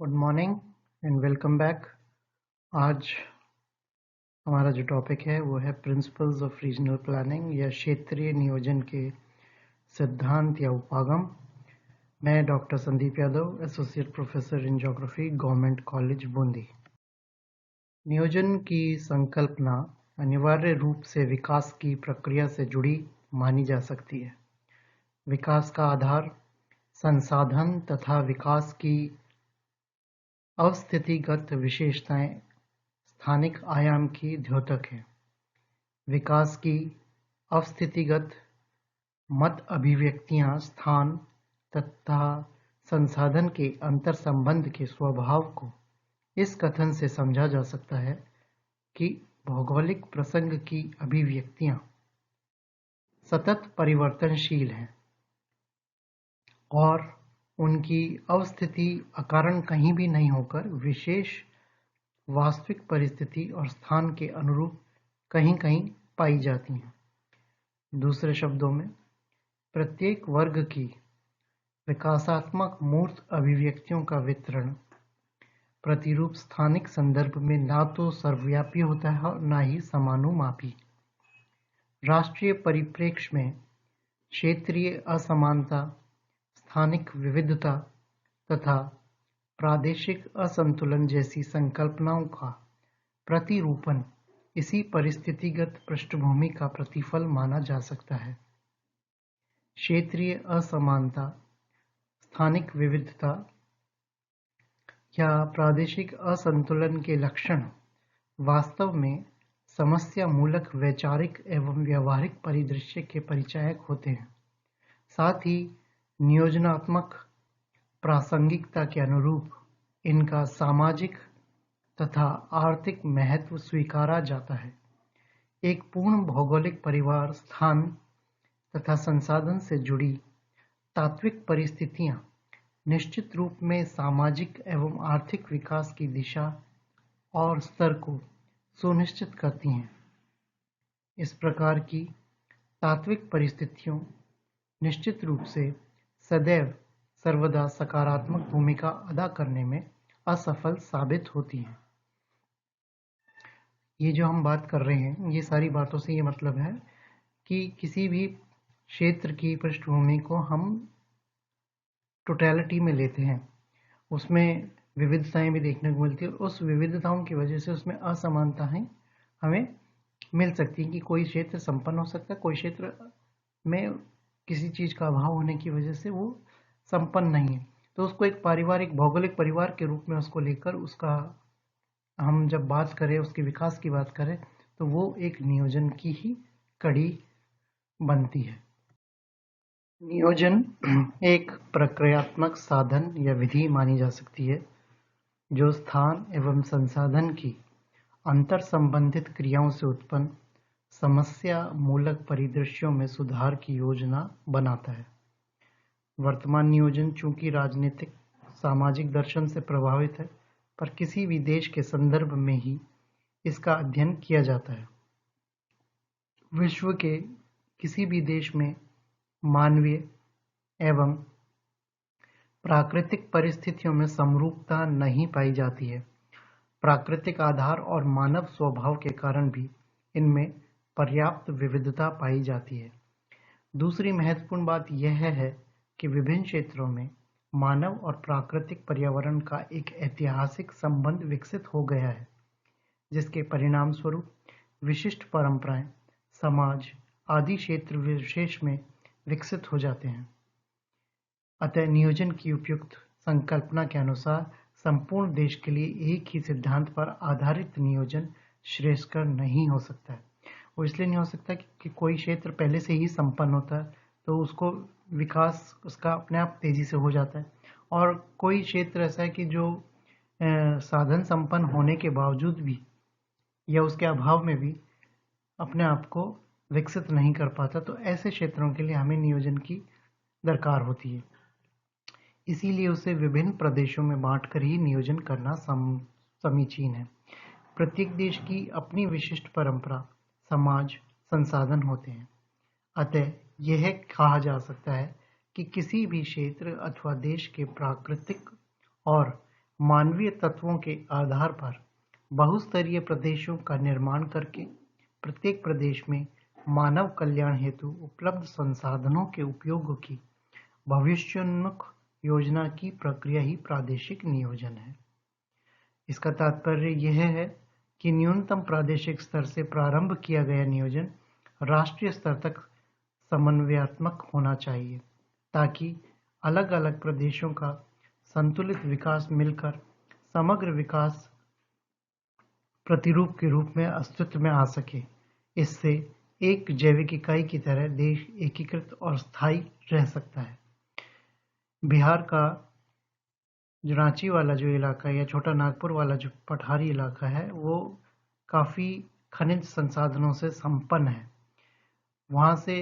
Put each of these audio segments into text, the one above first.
Good morning and welcome back. आज हमारा जो टॉपिक है वो है प्रिंसिपल्स ऑफ रीजनल प्लानिंग या क्षेत्रीय नियोजन के सिद्धांत या उपागम। मैं doctor Sandeep Yadav, associate professor in geography, government college Bundi. नियोजन की संकल्पना अनिवार्य रूप से विकास की प्रक्रिया से जुड़ी मानी जा सकती है। विकास का आधार संसाधन तथा विकास की अवस्थितिगत विशेषताएं स्थानिक आयाम की द्योतक है। विकास की अवस्थितिगत मत अभिव्यक्तियां स्थान तथा संसाधन के अंतर संबंध के स्वभाव को इस कथन से समझा जा सकता है कि भौगोलिक प्रसंग की अभिव्यक्तियां सतत परिवर्तनशील हैं और उनकी अवस्थिति अकारण कहीं भी नहीं होकर विशेष वास्तविक परिस्थिति और स्थान के अनुरूप कहीं कहीं पाई जाती हैं। दूसरे शब्दों में, प्रत्येक वर्ग की विकासात्मक मूर्त अभिव्यक्तियों का वितरण प्रतिरूप स्थानिक संदर्भ में ना तो सर्वव्यापी होता है और ना ही समानुमापी। राष्ट्रीय परिप्रेक्ष्य में क्षेत्रीय असमानता, स्थानिक विविधता तथा प्रादेशिक असंतुलन जैसी संकल्पनाओं का प्रतिरूपण इसी परिस्थितिगत पृष्ठभूमि का प्रतिफल माना जा सकता है। क्षेत्रीय असमानता, स्थानिक विविधता या प्रादेशिक असंतुलन के लक्षण वास्तव में समस्या मूलक वैचारिक एवं व्यावहारिक परिदृश्य के परिचायक होते हैं। साथ ही नियोजनात्मक प्रासंगिकता के अनुरूप इनका सामाजिक तथा आर्थिक महत्व स्वीकारा जाता है। एक पूर्ण भौगोलिक परिवार स्थान तथा संसाधन से जुड़ी तात्विक परिस्थितियां निश्चित रूप में सामाजिक एवं आर्थिक विकास की दिशा और स्तर को सुनिश्चित करती हैं। इस प्रकार की तात्विक परिस्थितियों निश्चित रूप से सदैव सर्वदा सकारात्मक भूमिका अदा करने में असफल साबित होती हैं। ये जो हम बात कर रहे हैं, ये सारी बातों से ये मतलब है कि किसी भी क्षेत्र की पृष्ठभूमि को हम टोटलिटी में लेते हैं, उसमें विविधताएं भी देखने को मिलती है और उस विविधताओं की वजह से उसमें असमानताएं हमें मिल सकती हैं कि कोई क्षेत्र संपन्न हो सकता है, कोई क्षेत्र में किसी चीज का अभाव होने की वजह से वो संपन्न नहीं है। तो उसको एक पारिवारिक भौगोलिक परिवार के रूप में उसको लेकर उसका हम जब बात करें, उसके विकास की बात करें, तो वो एक नियोजन की ही कड़ी बनती है। नियोजन एक प्रक्रियात्मक साधन या विधि मानी जा सकती है जो स्थान एवं संसाधन की अंतर संबंधित क्रियाओं से उत्पन्न समस्या मूलक परिदृश्यों में सुधार की योजना बनाता है। वर्तमान नियोजन चूंकि राजनीतिक सामाजिक दर्शन से प्रभावित है, पर किसी भी देश के संदर्भ में ही इसका अध्ययन किया जाता है। विश्व के किसी भी देश में मानवीय एवं प्राकृतिक परिस्थितियों में समरूपता नहीं पाई जाती है। प्राकृतिक आधार और मानव स्वभाव के कारण भी इनमें पर्याप्त विविधता पाई जाती है। दूसरी महत्वपूर्ण बात यह है कि विभिन्न क्षेत्रों में मानव और प्राकृतिक पर्यावरण का एक ऐतिहासिक संबंध विकसित हो गया है, जिसके परिणाम स्वरूप विशिष्ट परंपराएं, समाज आदि क्षेत्र विशेष में विकसित हो जाते हैं। अतः नियोजन की उपयुक्त संकल्पना के अनुसार संपूर्ण देश के लिए एक ही सिद्धांत पर आधारित नियोजन श्रेयस्कर नहीं हो सकता है। वो इसलिए नहीं हो सकता कि कोई क्षेत्र पहले से ही संपन्न होता है तो उसको विकास उसका अपने आप तेजी से हो जाता है, और कोई क्षेत्र ऐसा है कि जो साधन संपन्न होने के बावजूद भी या उसके अभाव में भी अपने आप को विकसित नहीं कर पाता। तो ऐसे क्षेत्रों के लिए हमें नियोजन की दरकार होती है। इसीलिए उसे विभिन्न प्रदेशों में बांटकर ही नियोजन करना समीचीन है। प्रत्येक देश की अपनी विशिष्ट परंपरा, समाज, संसाधन होते हैं। अतः यह कहा जा सकता है कि किसी भी क्षेत्र अथवा देश के प्राकृतिक और मानवीय तत्वों के आधार पर बहुस्तरीय प्रदेशों का निर्माण करके प्रत्येक प्रदेश में मानव कल्याण हेतु उपलब्ध संसाधनों के उपयोग की भविष्योन्मुख योजना की प्रक्रिया ही प्रादेशिक नियोजन है। इसका तात्पर्य यह है कि न्यूनतम प्रादेशिक स्तर से प्रारंभ किया गया नियोजन राष्ट्रीय स्तर तक समन्वयात्मक होना चाहिए, ताकि अलग-अलग प्रदेशों का संतुलित विकास मिलकर समग्र विकास प्रतिरूप के रूप में अस्तित्व में आ सके। इससे एक जैविक इकाई की तरह देश एकीकृत और स्थायी रह सकता है। बिहार का जो रांची वाला जो इलाका है या छोटा नागपुर वाला जो पठारी इलाका है, वो काफ़ी खनिज संसाधनों से संपन्न है। वहाँ से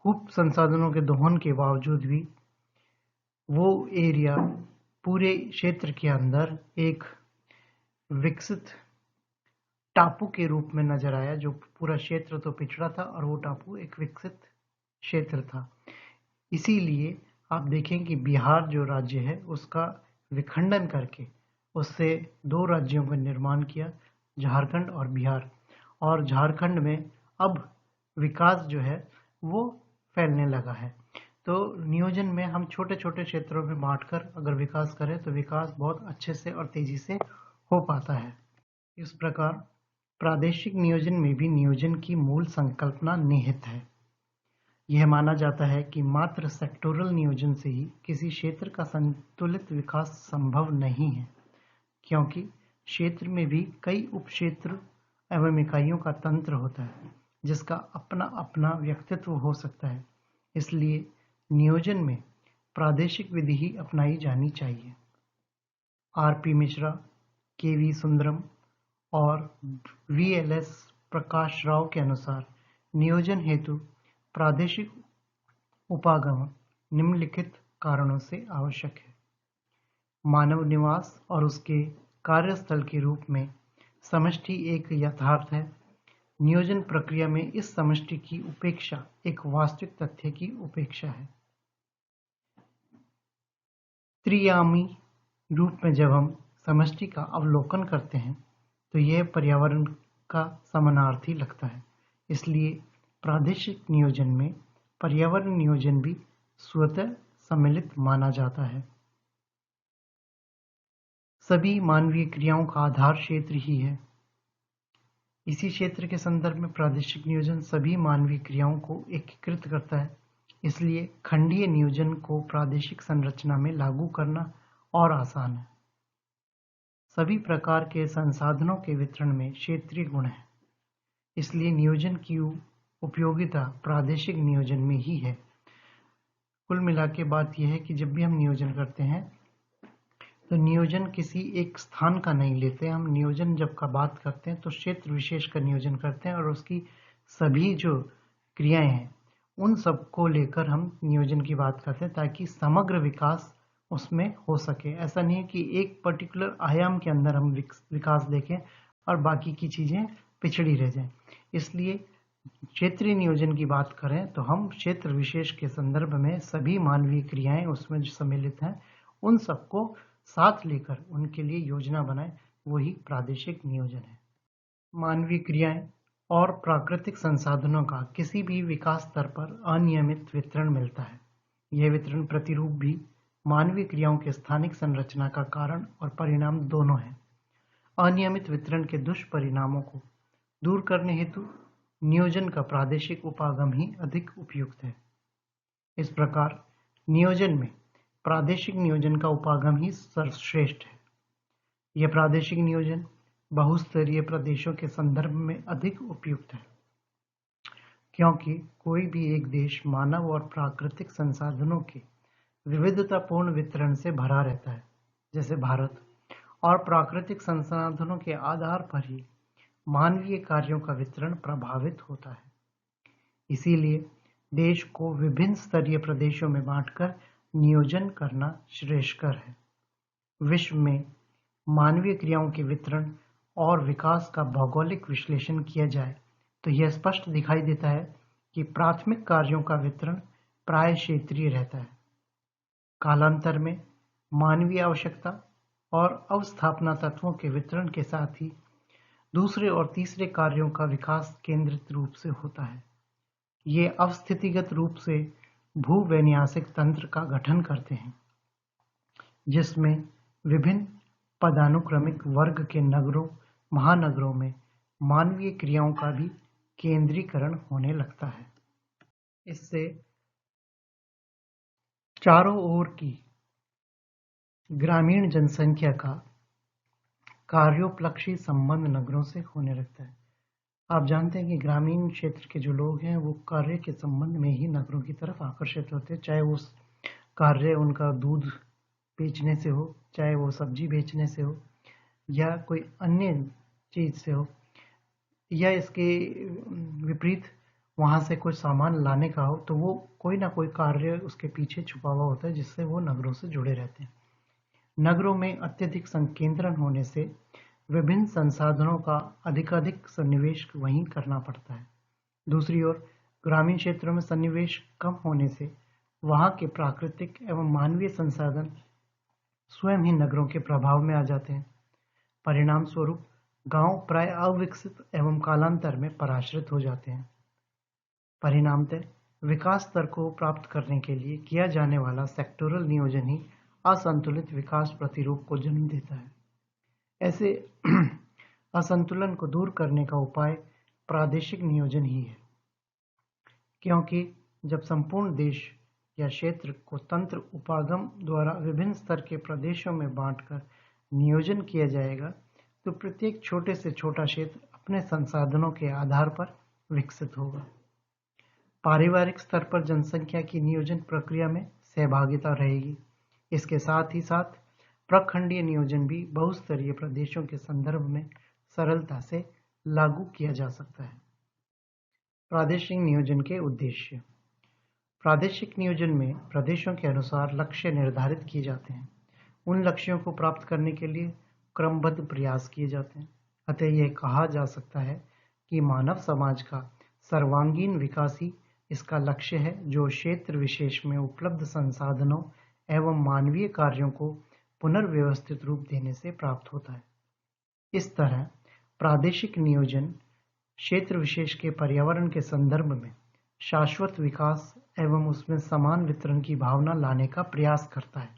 खूब संसाधनों के दोहन के बावजूद भी वो एरिया पूरे क्षेत्र के अंदर एक विकसित टापू के रूप में नजर आया। जो पूरा क्षेत्र तो पिछड़ा था और वो टापू एक विकसित क्षेत्र था। इसीलिए आप देखें कि बिहार जो राज्य है उसका विखंडन करके उससे दो राज्यों का निर्माण किया, झारखंड और बिहार। और झारखंड में अब विकास जो है वो फैलने लगा है। तो नियोजन में हम छोटे छोटे क्षेत्रों में बांटकर अगर विकास करें तो विकास बहुत अच्छे से और तेजी से हो पाता है। इस प्रकार प्रादेशिक नियोजन में भी नियोजन की मूल संकल्पना निहित है। यह माना जाता है कि मात्र सेक्टोरल नियोजन से ही किसी क्षेत्र का संतुलित विकास संभव नहीं है, क्योंकि क्षेत्र में भी कई उपक्षेत्र एवं इकाइयों का तंत्र होता है जिसका अपना अपना व्यक्तित्व हो सकता है। इसलिए नियोजन में प्रादेशिक विधि ही अपनाई जानी चाहिए। आर.पी. मिश्रा, के.वी. सुंदरम और वी.एल.एस. प्रकाश राव के अनुसार नियोजन हेतु प्रादेशिक उपागम निम्नलिखित कारणों से आवश्यक है। मानव निवास और उसके कार्यस्थल के रूप में समष्टि एक यथार्थ है। नियोजन प्रक्रिया में इस समष्टि की उपेक्षा एक वास्तविक तथ्य की उपेक्षा है। त्रियामी रूप में जब हम समष्टि का अवलोकन करते हैं तो यह पर्यावरण का समानार्थी लगता है। इसलिए प्रादेशिक नियोजन में पर्यावरण नियोजन भी स्वतः सम्मिलित माना जाता है। सभी मानवीय क्रियाओं का आधार क्षेत्र ही है। इसी क्षेत्र के संदर्भ में प्रादेशिक नियोजन सभी मानवीय क्रियाओं को एकीकृत करता है। इसलिए खंडीय नियोजन को प्रादेशिक संरचना में लागू करना और आसान है। सभी प्रकार के संसाधनों के वितरण में क्षेत्रीय गुण है। इसलिए नियोजन की उपयोगिता प्रादेशिक नियोजन में ही है। कुल मिला के बात यह है कि जब भी हम नियोजन करते हैं तो नियोजन किसी एक स्थान का नहीं लेते। हम नियोजन जब का बात करते हैं तो क्षेत्र विशेष का नियोजन करते हैं और उसकी सभी जो क्रियाएं हैं उन सबको लेकर हम नियोजन की बात करते हैं, ताकि समग्र विकास उसमें हो सके। ऐसा नहीं है कि एक पर्टिकुलर आयाम के अंदर हम विकास देखें और बाकी की चीजें पिछड़ी रह जाएं। इसलिए क्षेत्रीय नियोजन की बात करें तो हम क्षेत्र विशेष के संदर्भ में सभी मानवीय क्रियाएं उसमें जो सम्मिलित हैं उन सबको साथ लेकर उनके लिए योजना बनाएं, वही प्रादेशिक नियोजन है। मानवीय क्रियाएं और प्राकृतिक संसाधनों का किसी भी विकास स्तर पर अनियमित वितरण मिलता है। यह वितरण प्रतिरूप भी मानवीय क्रियाओं के स्थानिक संरचना का कारण और परिणाम दोनों है। अनियमित वितरण के दुष्परिणामों को दूर करने हेतु नियोजन का प्रादेशिक उपागम ही अधिक उपयुक्त है। इस प्रकार नियोजन में प्रादेशिक नियोजन का उपागम ही सर्वश्रेष्ठ है। यह प्रादेशिक नियोजन बहुस्तरीय प्रदेशों के संदर्भ में अधिक उपयुक्त है, क्योंकि कोई भी एक देश मानव और प्राकृतिक संसाधनों के विविधतापूर्ण वितरण से भरा रहता है, जैसे भारत, और प्राकृतिक संसाधनों के आधार पर ही मानवीय कार्यों का वितरण प्रभावित होता है। इसीलिए देश को विभिन्न स्तरीय प्रदेशों में बांटकर नियोजन करना श्रेयस्कर है। विश्व में मानवीय क्रियाओं के वितरण और विकास का भौगोलिक विश्लेषण किया जाए तो यह स्पष्ट दिखाई देता है कि प्राथमिक कार्यों का वितरण प्राय क्षेत्रीय रहता है। कालांतर में मानवीय आवश्यकता और अवस्थापना तत्वों के वितरण के साथ ही दूसरे और तीसरे कार्यों का विकास केंद्रित रूप से होता है। ये अवस्थितिगत रूप से भूवैन्यासिक तंत्र का गठन करते हैं, जिसमें विभिन्न पदानुक्रमिक वर्ग के नगरों, महानगरों में मानवीय क्रियाओं का भी केंद्रीकरण होने लगता है। इससे चारों ओर की ग्रामीण जनसंख्या का कार्योपलक्षी संबंध नगरों से होने लगता है। आप जानते हैं कि ग्रामीण क्षेत्र के जो लोग हैं वो कार्य के संबंध में ही नगरों की तरफ आकर्षित होते हैं, चाहे वो कार्य उनका दूध बेचने से हो, चाहे वो सब्जी बेचने से हो, या कोई अन्य चीज से हो, या इसके विपरीत वहां से कोई सामान लाने का हो, तो वो कोई ना कोई कार्य उसके पीछे छुपा हुआ होता है जिससे वो नगरों से जुड़े रहते हैं। नगरों में अत्यधिक संकेंद्रण होने से विभिन्न संसाधनों का अधिकाधिक सन्निवेश वहीं करना पड़ता है। दूसरी ओर ग्रामीण क्षेत्रों में सन्निवेश कम होने से वहां के प्राकृतिक एवं मानवीय संसाधन स्वयं ही नगरों के प्रभाव में आ जाते हैं। परिणाम स्वरूप गांव प्राय अविकसित एवं कालांतर में पराश्रित हो जाते हैं। परिणामतः विकास स्तर को प्राप्त करने के लिए किया जाने वाला सेक्टोरल नियोजन ही असंतुलित विकास प्रतिरूप को जन्म देता है। ऐसे असंतुलन को दूर करने का उपाय प्रादेशिक नियोजन ही है, क्योंकि जब संपूर्ण देश या क्षेत्र को तंत्र उपागम द्वारा विभिन्न स्तर के प्रदेशों में बांटकर नियोजन किया जाएगा, तो प्रत्येक छोटे से छोटा क्षेत्र अपने संसाधनों के आधार पर विकसित होगा। पारिवारिक स्तर पर जनसंख्या की नियोजन प्रक्रिया में सहभागिता रहेगी। इसके साथ ही साथ प्रखंडीय नियोजन भी बहुस्तरीय प्रदेशों के संदर्भ में सरलता से लागू किया जा सकता है। प्रादेशिक नियोजन के उद्देश्य। प्रादेशिक नियोजन में प्रदेशों के अनुसार लक्ष्य निर्धारित किए जाते हैं। उन लक्ष्यों को प्राप्त करने के लिए क्रमबद्ध प्रयास किए जाते हैं। अतः यह कहा जा सकता है कि मानव समाज का सर्वांगीण विकास ही इसका लक्ष्य है, जो क्षेत्र विशेष में उपलब्ध संसाधनों एवं मानवीय कार्यों को पुनर्व्यवस्थित रूप देने से प्राप्त होता है। इस तरह प्रादेशिक नियोजन क्षेत्र विशेष के पर्यावरण के संदर्भ में शाश्वत विकास एवं उसमें समान वितरण की भावना लाने का प्रयास करता है।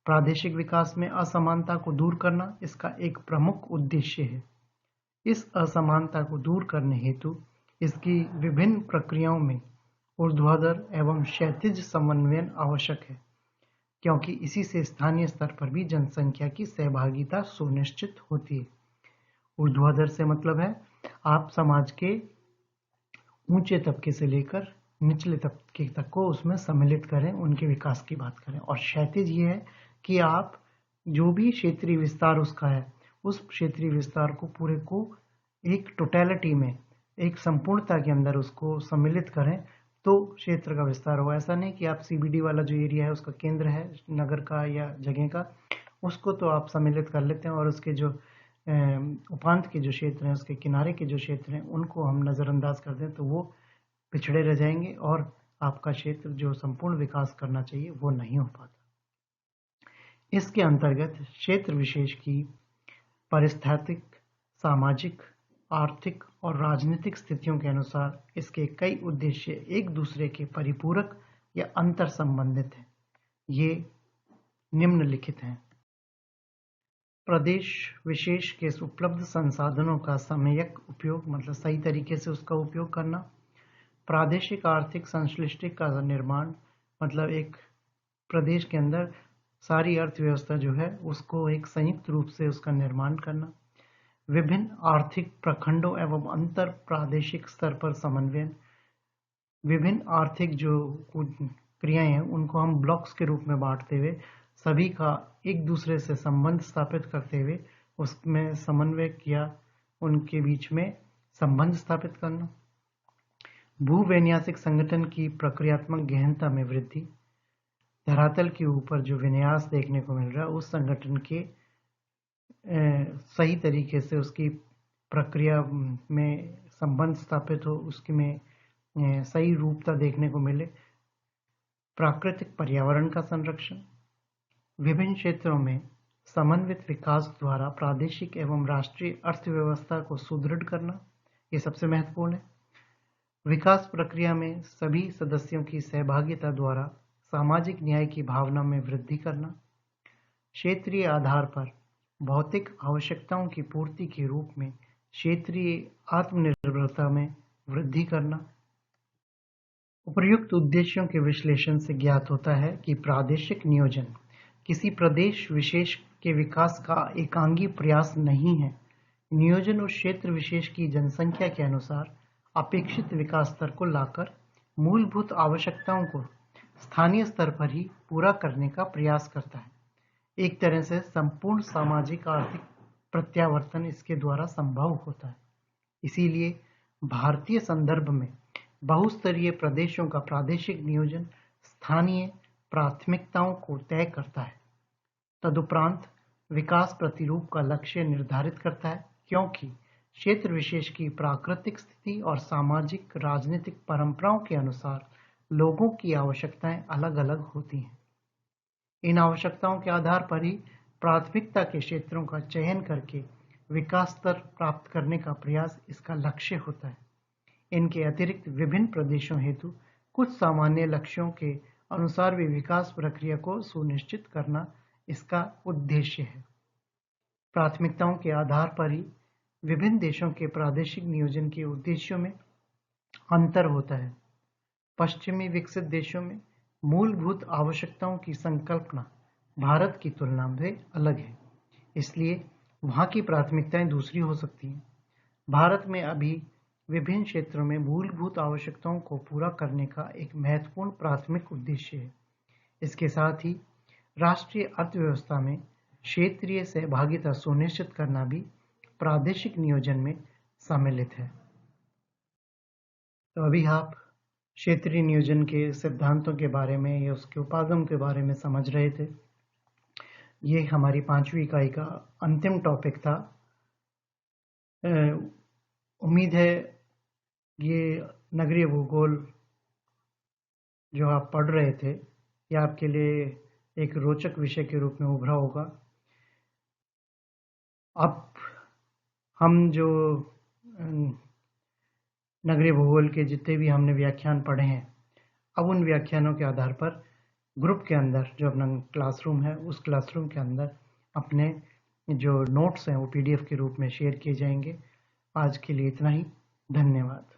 प्रादेशिक विकास में असमानता को दूर करना इसका एक प्रमुख उद्देश्य है। इस असमानता को दूर करने हेतु इसकी विभिन्न प्रक्रियाओं में ऊर्ध्वाधर एवं क्षैतिज समन्वय आवश्यक है, क्योंकि इसी से स्थानीय स्तर पर भी जनसंख्या की सहभागिता सुनिश्चित होती है। ऊर्ध्वाधर से मतलब है आप समाज के ऊंचे तबके से लेकर निचले तबके तक को उसमें सम्मिलित करें, उनके विकास की बात करें। और क्षैतिज ये है कि आप जो भी क्षेत्रीय विस्तार उसका है, उस क्षेत्रीय विस्तार को पूरे को एक टोटलिटी में, एक संपूर्णता के अंदर उसको सम्मिलित करें, तो क्षेत्र का विस्तार हो। ऐसा नहीं कि आप सीबीडी वाला जो एरिया है, उसका केंद्र है नगर का या जगह का, उसको तो आप सम्मिलित कर लेते हैं और उसके जो उपांत के जो क्षेत्र हैं, उसके किनारे के जो क्षेत्र हैं, उनको हम नज़रअंदाज कर दें तो वो पिछड़े रह जाएंगे और आपका क्षेत्र जो संपूर्ण विकास करना चाहिए वो नहीं हो पाता। इसके अंतर्गत क्षेत्र विशेष की पारिस्थितिक, सामाजिक, आर्थिक और राजनीतिक स्थितियों के अनुसार इसके कई उद्देश्य एक दूसरे के परिपूरक या अंतर संबंधित हैं। ये निम्नलिखित हैं। प्रदेश विशेष के उपलब्ध संसाधनों का सम्यक उपयोग, मतलब सही तरीके से उसका उपयोग करना। प्रादेशिक आर्थिक संश्लिष्टि का निर्माण, मतलब एक प्रदेश के अंदर सारी अर्थव्यवस्था जो है उसको एक संयुक्त रूप से उसका निर्माण करना। विभिन्न आर्थिक प्रखंडों एवं अंतर प्रादेशिक स्तर पर समन्वय। विभिन्न आर्थिक जो क्रियाएं हैं उनको हम ब्लॉक्स के रूप में बांटते हुए सभी का एक दूसरे से संबंध स्थापित करते हुए उसमें समन्वय किया, उनके बीच में संबंध स्थापित करना। भूवैन्यासिक संगठन की प्रक्रियात्मक गहनता में वृद्धि। धरातल के ऊपर जो विन्यास देखने को मिल रहा है उस संगठन के सही तरीके से उसकी प्रक्रिया में संबंध स्थापित हो, उसके में सही रूपता देखने को मिले। प्राकृतिक पर्यावरण का संरक्षण। विभिन्न क्षेत्रों में समन्वित विकास द्वारा प्रादेशिक एवं राष्ट्रीय अर्थव्यवस्था को सुदृढ़ करना, ये सबसे महत्वपूर्ण है। विकास प्रक्रिया में सभी सदस्यों की सहभागिता द्वारा सामाजिक न्याय की भावना में वृद्धि करना, क्षेत्रीय आधार पर भौतिक आवश्यकताओं की पूर्ति के रूप में क्षेत्रीय आत्मनिर्भरता में वृद्धि करना। उपर्युक्त उद्देश्यों के विश्लेषण से ज्ञात होता है कि प्रादेशिक नियोजन किसी प्रदेश विशेष के विकास का एकांगी प्रयास नहीं है। नियोजन उस क्षेत्र विशेष की जनसंख्या के अनुसार अपेक्षित विकास स्तर को लाकर मूलभूत आवश्यकताओं को स्थानीय स्तर पर ही पूरा करने का प्रयास करता है। एक तरह से संपूर्ण सामाजिक आर्थिक प्रत्यावर्तन इसके द्वारा संभव होता है। इसीलिए भारतीय संदर्भ में बहुस्तरीय प्रदेशों का प्रादेशिक नियोजन स्थानीय प्राथमिकताओं को तय करता है। तदुपरांत विकास प्रतिरूप का लक्ष्य निर्धारित करता है, क्योंकि क्षेत्र विशेष की प्राकृतिक स्थिति और सामाजिक राजनीतिक परंपराओं के अनुसार लोगों की आवश्यकताएं अलग अलग होती हैं। इन आवश्यकताओं के आधार पर ही प्राथमिकता के क्षेत्रों का चयन करके विकास स्तर प्राप्त करने का प्रयास इसका लक्ष्य होता है। इनके अतिरिक्त विभिन्न प्रदेशों हेतु कुछ सामान्य लक्ष्यों के अनुसार भी विकास प्रक्रिया को सुनिश्चित करना इसका उद्देश्य है। प्राथमिकताओं के आधार पर ही विभिन्न देशों के प्रादेशिक नियोजन के उद्देश्यों में अंतर होता है। पश्चिमी विकसित देशों में मूलभूत आवश्यकताओं की संकल्पना भारत की तुलना में अलग है, इसलिए वहाँ की प्राथमिकताएं दूसरी हो सकती हैं। भारत में अभी विभिन्न क्षेत्रों में मूलभूत आवश्यकताओं को पूरा करने का एक महत्वपूर्ण प्राथमिक उद्देश्य है। इसके साथ ही राष्ट्रीय अर्थव्यवस्था में क्षेत्रीय सहभागिता सुनिश्चित करना भी प्रादेशिक नियोजन में सम्मिलित है। तो अभी आप क्षेत्रीय नियोजन के सिद्धांतों के बारे में या उसके उपागम के बारे में समझ रहे थे। ये हमारी 5वीं इकाई का अंतिम टॉपिक था। उम्मीद है ये नगरीय भूगोल जो आप पढ़ रहे थे ये आपके लिए एक रोचक विषय के रूप में उभरा होगा। अब हम जो नगरीय भूगोल के जितने भी हमने व्याख्यान पढ़े हैं, अब उन व्याख्यानों के आधार पर ग्रुप के अंदर जो अपना क्लासरूम है उस क्लासरूम के अंदर अपने जो नोट्स हैं वो PDF के रूप में शेयर किए जाएंगे। आज के लिए इतना ही। धन्यवाद।